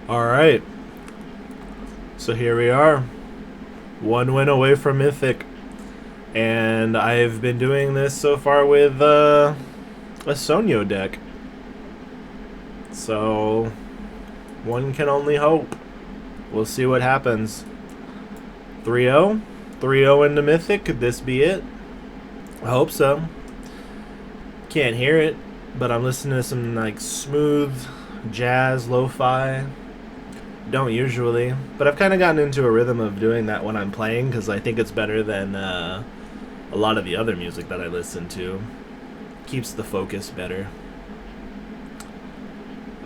Alright, so here we are. One win away from Mythic. And I've been doing this so far with a Sonyo deck. So, one can only hope. We'll see what happens. 3-0? 3-0 into Mythic, could this be it? I hope so. Can't hear it, but I'm listening to some like smooth jazz, lo-fi. Don't usually, but I've kind of gotten into a rhythm of doing that when I'm playing because I think it's better than a lot of the other music that I listen to. Keeps the focus better.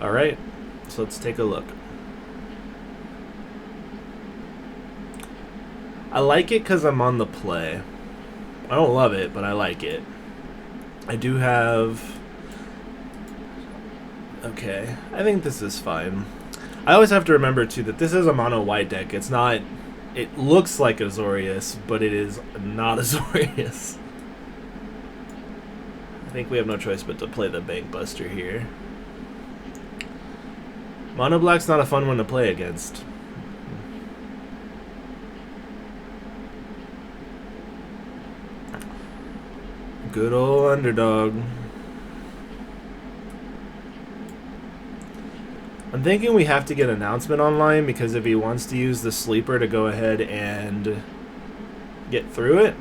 Alright, so let's take a look. I like it because I'm on the play. I don't love it, but I like it. I do have... Okay, I think this is fine. I always have to remember, too, that this is a Monowhite deck. It's not... It looks like Azorius, but it is not Azorius. I think we have no choice but to play the Bank Buster here. Mono Black's not a fun one to play against. Good old underdog. I'm thinking we have to get an announcement online because if he wants to use the sleeper to go ahead and get through it,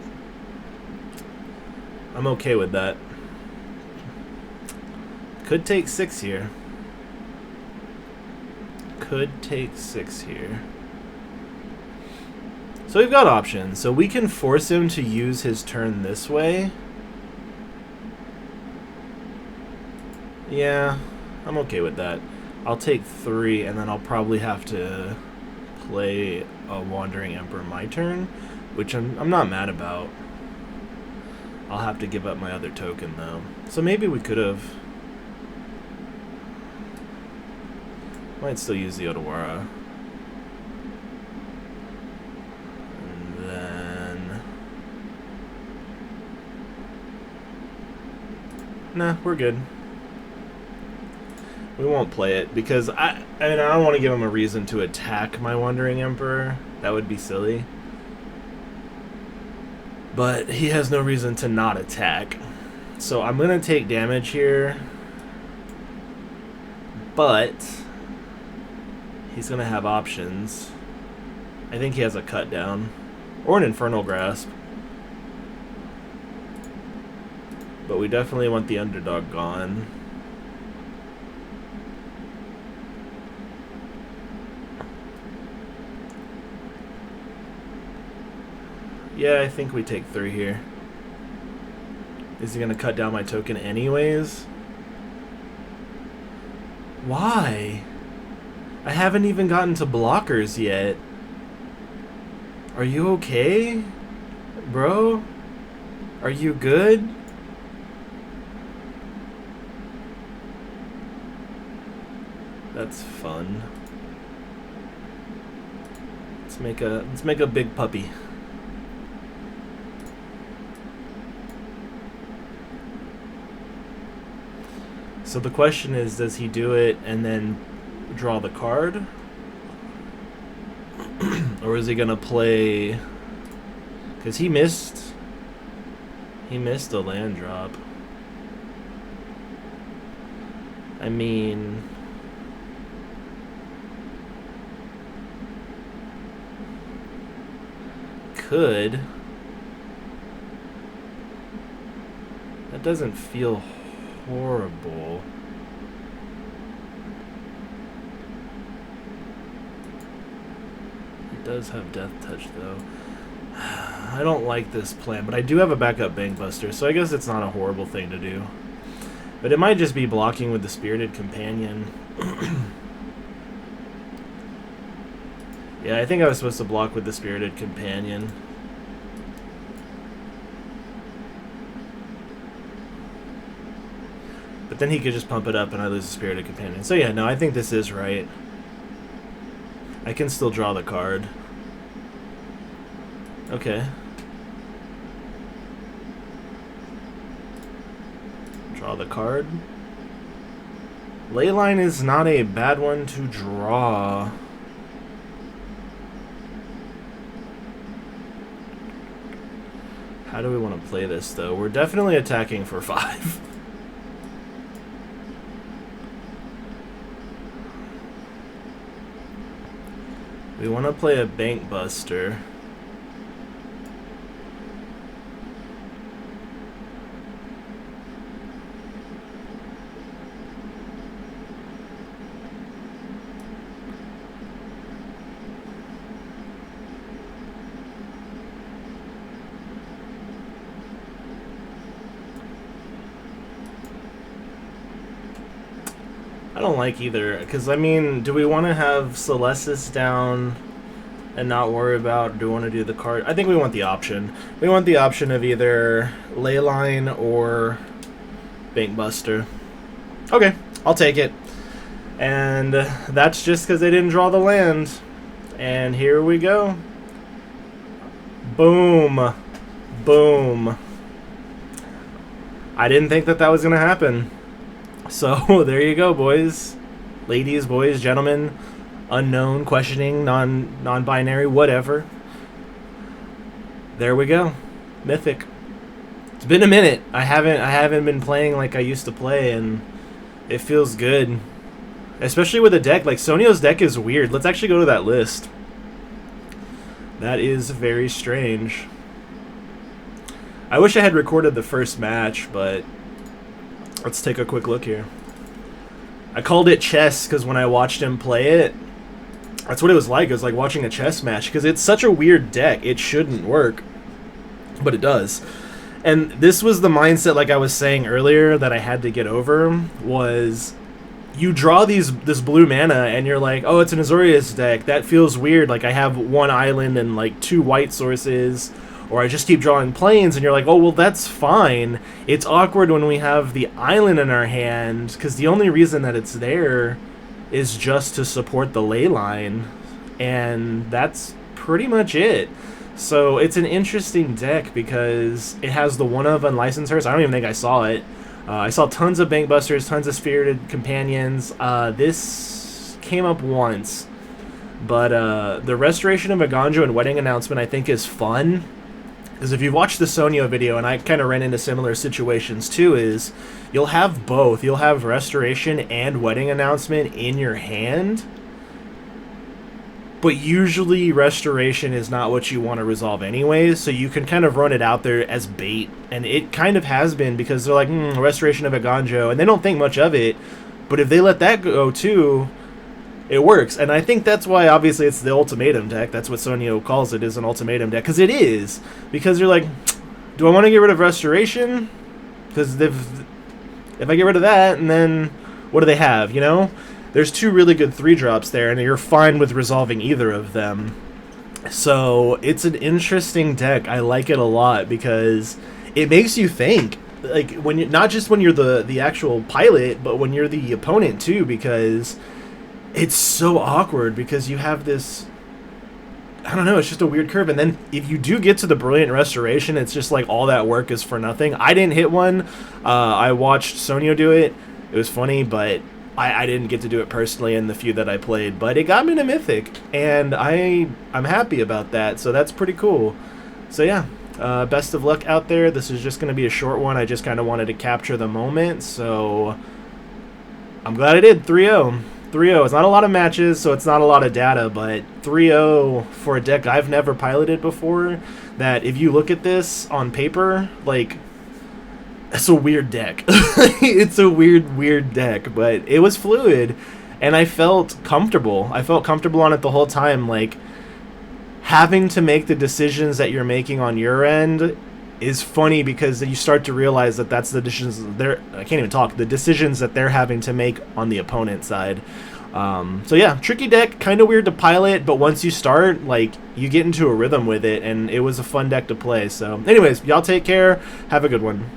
I'm okay with that. Could take 6 here. Could take 6 here. So we've got options. So we can force him to use his turn this way. Yeah, I'm okay with that. I'll take 3, and then I'll probably have to play a Wandering Emperor my turn, which I'm not mad about. I'll have to give up my other token, though. So maybe we could have... Might still use the Odawara. And then... Nah, we're good. We won't play it because I mean I don't want to give him a reason to attack my Wandering Emperor. That would be silly. But he has no reason to not attack. So I'm gonna take damage here. But he's gonna have options. I think he has a cut down. Or an Infernal Grasp. But we definitely want the underdog gone. Yeah, I think we take 3 here. Is he going to cut down my token anyways? Why? I haven't even gotten to blockers yet. Are you okay? Bro? Are you good? That's fun. Let's make a big puppy. So the question is, does he do it and then draw the card? Or is he gonna play... Because he missed a land drop. I mean... Could. That doesn't feel horrible. It does have Death Touch though. I don't like this plan, but I do have a backup Bank Buster, so I guess it's not a horrible thing to do. But it might just be blocking with the Spirited Companion. Yeah, I think I was supposed to block with the Spirited Companion. But then he could just pump it up and I lose the Spirited Companion. So yeah, no, I think this is right. I can still draw the card. Okay. Draw the card. Leyline is not a bad one to draw. How do we want to play this, though? We're definitely attacking for 5. We want to play a Bank Buster. I don't like either, because, I mean, do we want to have Celestis down and not worry about, do we want to do the card? I think we want the option. We want the option of either Leyline or Bank Buster. Okay, I'll take it. And that's just because they didn't draw the land. And here we go. Boom. Boom. I didn't think that that was going to happen. So there you go, boys, ladies, boys, gentlemen, unknown, questioning, non-binary, whatever. There we go, Mythic. It's been a minute. I haven't been playing like I used to play, and it feels good, especially with a deck like Sonio's deck is weird. Let's actually go to that list. That is very strange. I wish I had recorded the first match, but. Let's take a quick look here. I called it chess because when I watched him play it, that's what it was like. It was like watching a chess match because it's such a weird deck. It shouldn't work, but it does. And this was the mindset, like I was saying earlier, that I had to get over, was you draw this blue mana and you're like, oh, it's an Azorius deck. That feels weird. Like I have 1 island and like 2 white sources. Or I just keep drawing planes, and you're like, oh, well, that's fine. It's awkward when we have the island in our hand, because the only reason that it's there is just to support the ley line, and that's pretty much it. So it's an interesting deck, because it has the one of Unlicensed Hearse. I don't even think I saw it. I saw tons of Bank Busters, tons of Spirited Companions. This came up once, but the Restoration of Aganjo and Wedding Announcement I think is fun. Because if you've watched the Sonio video, and I kind of ran into similar situations too, is you'll have both. You'll have Restoration and Wedding Announcement in your hand, but usually Restoration is not what you want to resolve anyways, so you can kind of run it out there as bait, and it kind of has been, because they're like, Restoration of Aganjo, and they don't think much of it, but if they let that go too, it works. And I think that's why, obviously, it's the ultimatum deck. That's what Sonio calls it, is an ultimatum deck. Because it is. Because you're like, do I want to get rid of Restoration? Because if I get rid of that, and then what do they have, you know? There's 2 really good 3-drops there, and you're fine with resolving either of them. So it's an interesting deck. I like it a lot, because it makes you think. Like, when you're, not just when you're the actual pilot, but when you're the opponent, too, because it's so awkward, because you have this, I don't know, it's just a weird curve. And then if you do get to the Brilliant Restoration, it's just like all that work is for nothing. I didn't hit one. I watched Sonio do it. It was funny, but I didn't get to do it personally in the few that I played. But it got me to Mythic, and I'm happy about that. So that's pretty cool. So yeah, best of luck out there. This is just going to be a short one. I just kind of wanted to capture the moment. So I'm glad I did 3-0. 3-0. It's not a lot of matches, so it's not a lot of data, but 3-0 for a deck I've never piloted before, that if you look at this on paper, like, it's a weird deck. It's a weird deck, but it was fluid, and I felt comfortable. I felt comfortable on it the whole time, like, having to make the decisions that you're making on your end is funny, because you start to realize that that's the decisions I can't even talk, the decisions that they're having to make on the opponent side. So yeah, tricky deck, kind of weird to pilot, but once you start, like, you get into a rhythm with it, and it was a fun deck to play. So anyways, y'all take care, have a good one.